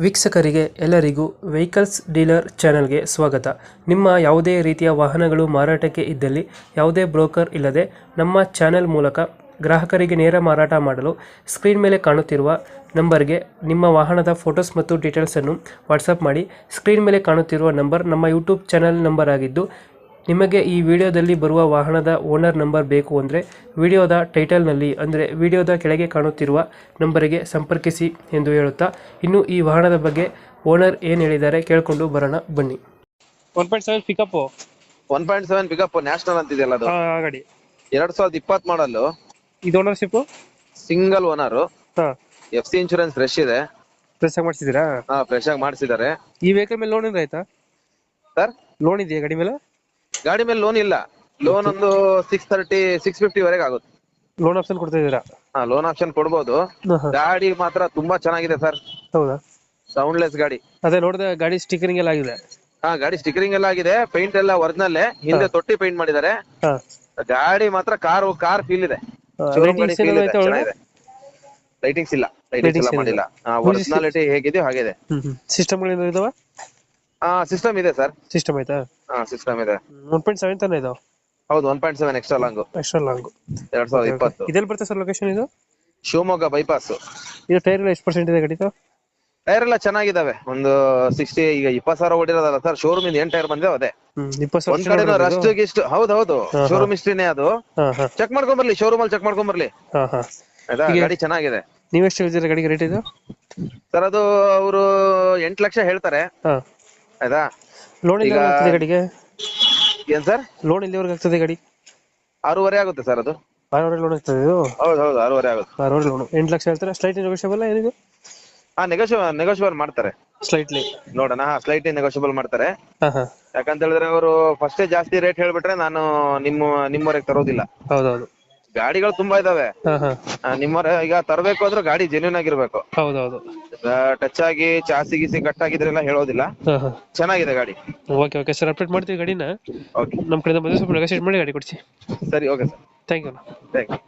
ವೀಕ್ಷಕರಿಗೆ ಎಲ್ಲರಿಗೂ vehicles dealer ಚಾನೆಲ್ಗೆ ಸ್ವಾಗತ. ನಿಮ್ಮ ಯಾವುದೇ ರೀತಿಯ ವಾಹನಗಳು ಮಾರಾಟಕ್ಕೆ ಇದ್ದಲ್ಲಿ ಯಾವುದೇ ಬ್ರೋಕರ್ ಇಲ್ಲದೆ ನಮ್ಮ ಚಾನೆಲ್ ಮೂಲಕ ಗ್ರಾಹಕರಿಗೆ ನೇರ ಮಾರಾಟ ಮಾಡಲು ಸ್ಕ್ರೀನ್ ಮೇಲೆ ಕಾಣುತ್ತಿರುವ ನಂಬರ್ಗೆ ನಿಮ್ಮ ವಾಹನದ ಫೋಟೋಸ್ ಮತ್ತು ಡೀಟೇಲ್ಸನ್ನು ವಾಟ್ಸಪ್ ಮಾಡಿ. ಸ್ಕ್ರೀನ್ ಮೇಲೆ ಕಾಣುತ್ತಿರುವ ನಂಬರ್ ನಮ್ಮ ಯೂಟ್ಯೂಬ್ ಚಾನೆಲ್ ನಂಬರ್ ಆಗಿದ್ದು, ನಿಮಗೆ ಈ ವಿಡಿಯೋದಲ್ಲಿ ಬರುವ ವಾಹನದ ಓನರ್ ನಂಬರ್ ಬೇಕು ಅಂದರೆ ವಿಡಿಯೋದ ಟೈಟಲ್ನಲ್ಲಿ ಅಂದರೆ ವಿಡಿಯೋದ ಕೆಳಗೆ ಕಾಣುತ್ತಿರುವ ನಂಬರಿಗೆ ಸಂಪರ್ಕಿಸಿ ಎಂದು ಹೇಳುತ್ತಾ, ಇನ್ನು ಈ ವಾಹನದ ಬಗ್ಗೆ ಓನರ್ ಏನು ಹೇಳಿದ್ದಾರೆ ಕೇಳಿಕೊಂಡು ಬರೋಣ ಬನ್ನಿ. 1.7 ಪಿಕಪ್ 1.7 ಪಿಕಪ್ ನ್ಯಾಷನಲ್ ಅಂತಿದೆಯಲ್ಲ ಅದು ಗಾಡಿ 2020 ಮಾಡಲ್. ಇದು ಓನರ್ಶಿಪ್ ಸಿಂಗಲ್ ಓನರ್. ಹಾಂ, FC ಇನ್ಶೂರೆನ್ಸ್ ಫ್ರೆಶ್ ಇದೆ. ಫ್ರೆಶ್ ಆಗಿ ಮಾಡಿಸಿದ್ದೀರಾ? ಫ್ರೆಶ್ ಆಗಿ ಮಾಡಿಸಿದ್ದಾರೆ. ಈ ವೆಹಿಕಲ್ ಮೇಲೆ ಲೋನ್ ಏನಾರ ಆಯ್ತಾ ಸರ್? ಲೋನ್ ಇದೆಯಾ ಗಾಡಿ ಮೇಲೆ? ಗಾಡಿ ಮೇಲೆ ಲೋನ್ ಇಲ್ಲ. ಲೋನ್ ಒಂದು 630 650 ವರೆಗೆ ಆಗುತ್ತೆ. ಲೋನ್ ಆಪ್ಷನ್ ಕೊಡ್ತಾ ಇದ್ದೀರಾ? ಲೋನ್ ಆಪ್ಷನ್ ಕೊಡ್ಬೋದು. ಗಾಡಿ ಮಾತ್ರ ತುಂಬಾ ಚೆನ್ನಾಗಿದೆ ಸರ್. ಹೌದಾ? ಸೌಂಡ್ಲೆಸ್ ಗಾಡಿ. ಅದೇ ನೋಡಿದೆ, ಗಾಡಿ ಸ್ಟಿಕರಿಂಗ್ ಎಲ್ಲ ಆಗಿದೆ. ಗಾಡಿ ಸ್ಟಿಕರಿಂಗ್ ಎಲ್ಲ ಆಗಿದೆ. ಪೇಂಟ್ ಎಲ್ಲ ಒರಿಜಿನಲ್. ಹಿಂದೆ ತೊಟ್ಟಿ ಪೇಂಟ್ ಮಾಡಿದ್ದಾರೆ. ಹಾಂ, ಗಾಡಿ ಮಾತ್ರ ಕಾರ್ ಫೀಲ್ ಇದೆ. ಲೈಟಿಂಗ್ಸ್ ಇಲ್ಲ, ಲೈಟಿಂಗ್ಸ್ ಎಲ್ಲ ಮಾಡಿಲ್ಲ. ಒರಿಜಿನಾಲಿಟಿ ಹೇಗಿದೆಯೋ ಹಾಗಿದೆ. ಸಿಸ್ಟಮ್ಗಳು ಇದಾವ? ಸಿಸ್ಟಮ್ ಇದೆ ಸರ್. ಸಿಸ್ಟಮ್ ಆಯ್ತಾ? ಸಿಸ್ಟಮ್ ಇದೆ. 1.7 ತಾನೇ ಇದು? ಹೌದು, 1.7 ಎಕ್ಸ್ಟ್ರಾ ಲಾಂಗ್ 2020. ಇದೆಲ್ಲಿ ಬರುತ್ತೆ ಸರ್ ಲೊಕೇಶನ್? ಇದು ಶಿವಮೊಗ್ಗ ಬೈಪಾಸ್. ಇದು ಟೈರ್ ಎಲ್ಲ ಎಷ್ಟು ಪರ್ಸೆಂಟ್ ಇದೆ ಗಾಡಿದು? ಟೈರ್ ಎಲ್ಲ ಚೆನ್ನಾಗಿದಾವೆ. ಒಂದು 60. ಈಗ 20,000 ಓಡಿರೋದಲ್ಲ ಸರ್. ಶೋರೂಮ್ ಇಂದ 8 ಟೈರ್ ಬಂದಿದೆ. ಅದೇ 20 ಒಂದ್ ಕಡೆ ರಸ್ಟ್ ಗಿಸ್ಟ್. ಹೌದು, ಶೋರೂಮ್ ಹಿಸ್ಟ್ರಿನೇ ಅದು. ಚೆಕ್ ಮಾಡ್ಕೊಂಡ್ ಬರ್ಲಿ, ಶೋರೂಮ್ ಅಲ್ಲಿ ಚೆಕ್ ಮಾಡ್ಕೊಂಡ್ ಬರ್ಲಿ. ಆಯ್ತಾ? ಗಾಡಿ ಚೆನ್ನಾಗಿದೆ. ನೀವೆಷ್ಟು ಹೇಳ್ತೀರಾ ಗಾಡಿಗೆ ರೇಟ್ ಇದು? ಸರ್ ಅದು ಅವರು 8 ಲಕ್ಷ ಹೇಳ್ತಾರೆ. ಆಯ್ತಾ? ಲೋನ್ ಇಲ್ಲ ಗಾಡಿಗೆ? ಏನ್ ಸರ್? ಲೋನ್ ಎಲ್ಲಿವರೆಗೆ ಆಗ್ತದೆ ಗಾಡಿ? 6.5 ಆಗುತ್ತೆ ಸರ್ ಅದು. 6.5 ಲೋನ್ ಆಗ್ತದೆ ಇದು? ಹೌದು, 6.5 ಆಗುತ್ತೆ. 6.5 ಲೋನ್ 8 ಲಕ್ಷ ಹೇಳ್ತಾರೆ. ಸ್ಲೈಟ್ಲಿ ನೆಗೋಷಿಯಬಲ್ ಏನಿದೆ? ನೆಗೋಷಿಯಬಲ್ ಮಾಡ್ತಾರೆ. ಸ್ಲೈಟ್ಲಿ ನೋಡೋಣ. ಸ್ಲೈಟ್ಲಿ ನೆಗೋಷಿಯಬಲ್ ಮಾಡ್ತಾರೆ. ಯಾಕಂತ ಹೇಳಿದ್ರೆ ಅವರು ಫಸ್ಟೇ ಜಾಸ್ತಿ ರೇಟ್ ಹೇಳ್ಬಿಟ್ರೆ ನಾನು ನಿಮ್ಮವರೆಗೆ ತರೋದಿಲ್ಲ. ಹೌದೌದು, ಗಾಡಿಗಳು ತುಂಬಾ ಇದಾವೆ. ನಿಮ್ಮವರ ಈಗ ತರಬೇಕು ಅಂದ್ರೆ ಗಾಡಿ ಜೆನ್ಯೂನ್ ಆಗಿರ್ಬೇಕು. ಹೌದೌದು. ಟಚ್ ಆಗಿ ಚಾಸಿ ಗೀಸಿ ಕಟ್ಟಾಗಿದ್ರೆಲ್ಲ ಹೇಳೋದಿಲ್ಲ. ಚೆನ್ನಾಗಿದೆ ಗಾಡಿ. ಓಕೆ ಸರ್, ಅಪ್ಡೇಟ್ ಮಾಡ್ತೀವಿ ಗಾಡಿನ. ಓಕೆ, ನಮ್ಮ ಕಡೆಯಿಂದ ಬಂದು ಸ್ವಲ್ಪ ನೆಗೋಷಿಯೇಟ್ ಮಾಡಿ ಗಾಡಿ ಕೊಡ್ಸಿ. ಸರಿ. Okay sir, thank you. Thank you.